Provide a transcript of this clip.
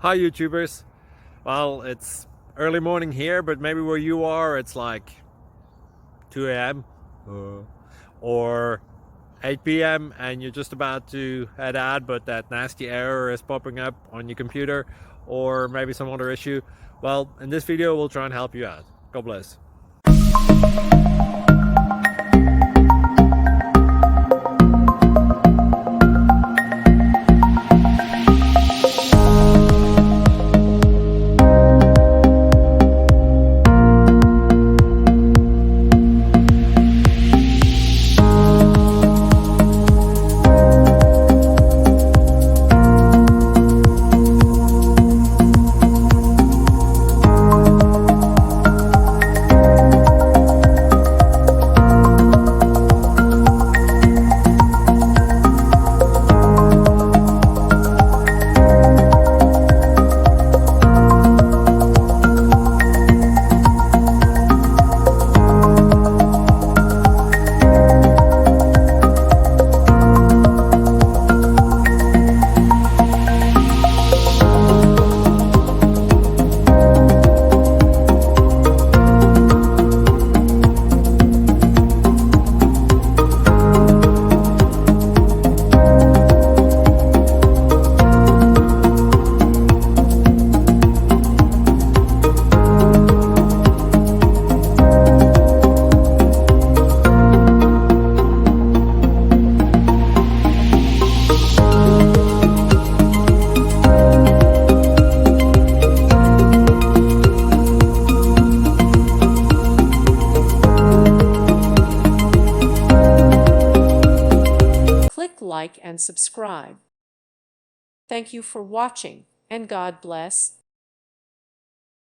Hi YouTubers. Well, it's early morning here, but maybe where you are it's like 2 a.m. or 8 p.m. and you're just about to head out, but that nasty error is popping up on your computer, or maybe some other issue. Well, in this video we'll try and help you out. God bless. Click like and subscribe. Thank you for watching, and God bless.